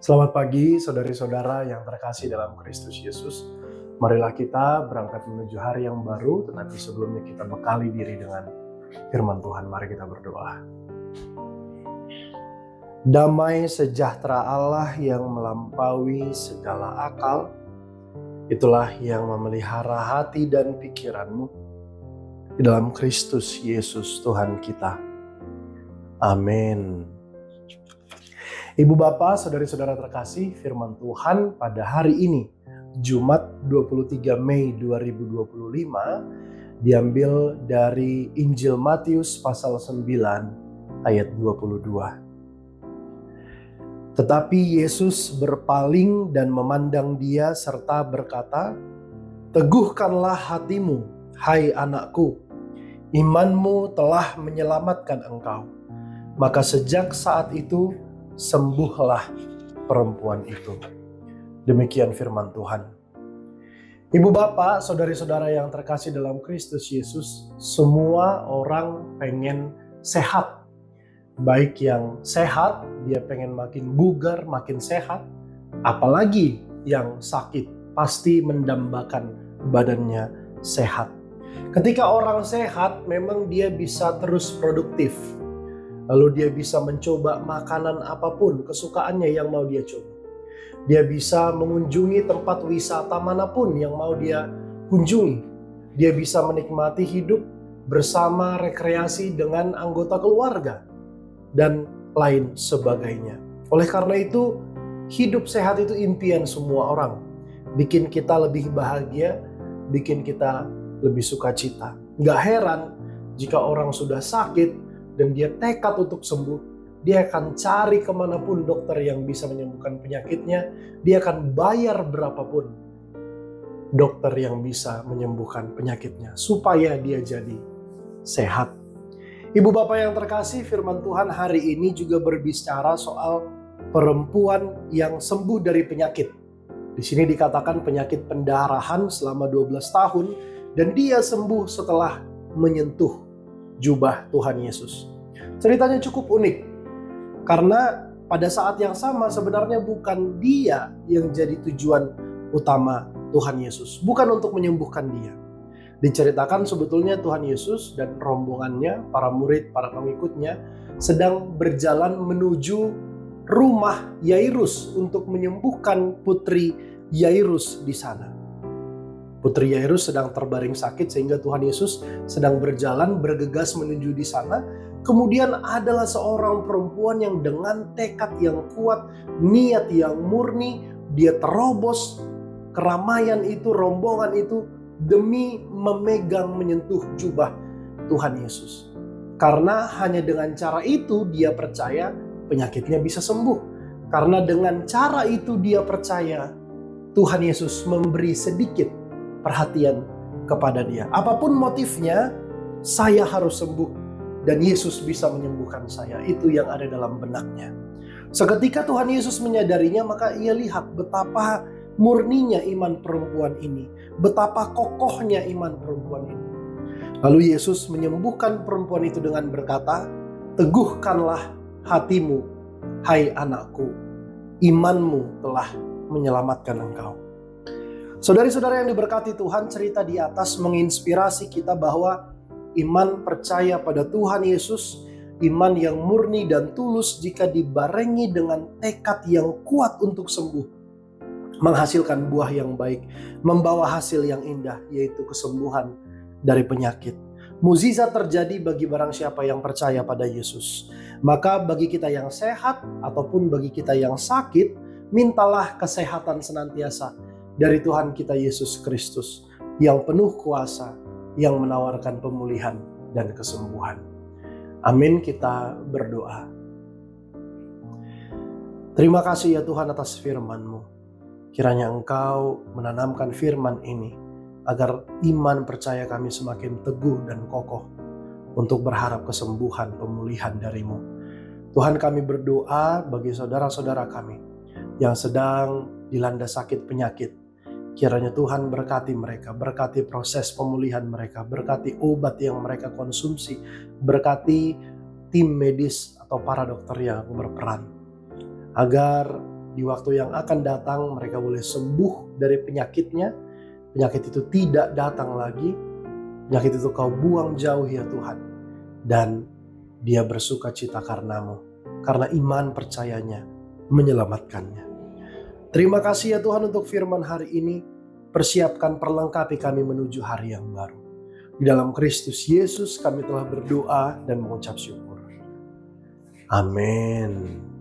Selamat pagi saudari-saudara yang terkasih dalam Kristus Yesus. Marilah kita berangkat menuju hari yang baru, tetapi sebelumnya kita bekali diri dengan firman Tuhan. Mari kita berdoa. Damai sejahtera Allah yang melampaui segala akal, itulah yang memelihara hati dan pikiranmu di dalam Kristus Yesus Tuhan kita. Amin. Ibu Bapak, saudari-saudara terkasih, firman Tuhan pada hari ini, Jumat 23 Mei 2025, diambil dari Injil Matius pasal 9 ayat 22. Tetapi Yesus berpaling dan memandang dia serta berkata, "Teguhkanlah hatimu, hai anakku, imanmu telah menyelamatkan engkau." Maka sejak saat itu, sembuhlah perempuan itu. Demikian firman Tuhan. Ibu bapak, saudari-saudara yang terkasih dalam Kristus Yesus, semua orang pengen sehat. Baik yang sehat, dia pengen makin bugar, makin sehat. Apalagi yang sakit, pasti mendambakan badannya sehat. Ketika orang sehat, memang dia bisa terus produktif. Lalu dia bisa mencoba makanan apapun kesukaannya yang mau dia coba. Dia bisa mengunjungi tempat wisata manapun yang mau dia kunjungi. Dia bisa menikmati hidup bersama rekreasi dengan anggota keluarga dan lain sebagainya. Oleh karena itu, hidup sehat itu impian semua orang. Bikin kita lebih bahagia, bikin kita lebih sukacita. Gak heran jika orang sudah sakit dan dia tekad untuk sembuh, dia akan cari kemanapun dokter yang bisa menyembuhkan penyakitnya. Dia akan bayar berapapun dokter yang bisa menyembuhkan penyakitnya supaya dia jadi sehat. Ibu bapak yang terkasih, firman Tuhan hari ini juga berbicara soal perempuan yang sembuh dari penyakit. Di sini dikatakan penyakit pendarahan selama 12 tahun dan dia sembuh setelah menyentuh jubah Tuhan Yesus. Ceritanya cukup unik karena pada saat yang sama sebenarnya bukan dia yang jadi tujuan utama Tuhan Yesus, bukan untuk menyembuhkan dia. Diceritakan sebetulnya Tuhan Yesus dan rombongannya, para murid, para pengikutnya sedang berjalan menuju rumah Yairus untuk menyembuhkan putri Yairus di sana. Putri Yairus sedang terbaring sakit sehingga Tuhan Yesus sedang berjalan bergegas menuju di sana. Kemudian adalah seorang perempuan yang dengan tekad yang kuat, niat yang murni, dia terobos keramaian itu, rombongan itu demi memegang menyentuh jubah Tuhan Yesus. Karena hanya dengan cara itu dia percaya penyakitnya bisa sembuh. Karena dengan cara itu dia percaya Tuhan Yesus memberi sedikit perhatian kepada dia. Apapun motifnya, saya harus sembuh dan Yesus bisa menyembuhkan saya. Itu yang ada dalam benaknya. Seketika Tuhan Yesus menyadarinya, maka ia lihat betapa murninya iman perempuan ini, betapa kokohnya iman perempuan ini. Lalu Yesus menyembuhkan perempuan itu dengan berkata, "Teguhkanlah hatimu, hai anakku, imanmu telah menyelamatkan engkau." Saudari-saudara yang diberkati Tuhan, cerita di atas menginspirasi kita bahwa iman percaya pada Tuhan Yesus, iman yang murni dan tulus jika dibarengi dengan tekad yang kuat untuk sembuh, menghasilkan buah yang baik, membawa hasil yang indah, yaitu kesembuhan dari penyakit. Mukjizat terjadi bagi barang siapa yang percaya pada Yesus. Maka bagi kita yang sehat ataupun bagi kita yang sakit, mintalah kesehatan senantiasa dari Tuhan kita Yesus Kristus yang penuh kuasa, yang menawarkan pemulihan dan kesembuhan. Amin, kita berdoa. Terima kasih ya Tuhan atas firman-Mu. Kiranya Engkau menanamkan firman ini agar iman percaya kami semakin teguh dan kokoh untuk berharap kesembuhan, pemulihan dari-Mu. Tuhan, kami berdoa bagi saudara-saudara kami yang sedang dilanda sakit penyakit. Kiranya Tuhan berkati mereka, berkati proses pemulihan mereka, berkati obat yang mereka konsumsi, berkati tim medis atau para dokter yang berperan. Agar di waktu yang akan datang mereka boleh sembuh dari penyakitnya. Penyakit itu tidak datang lagi. Penyakit itu kau buang jauh ya Tuhan. Dan dia bersuka cita karenamu. Karena iman percayanya menyelamatkannya. Terima kasih ya Tuhan untuk firman hari ini. Persiapkan, perlengkapi kami menuju hari yang baru. Di dalam Kristus Yesus kami telah berdoa dan mengucap syukur. Amin.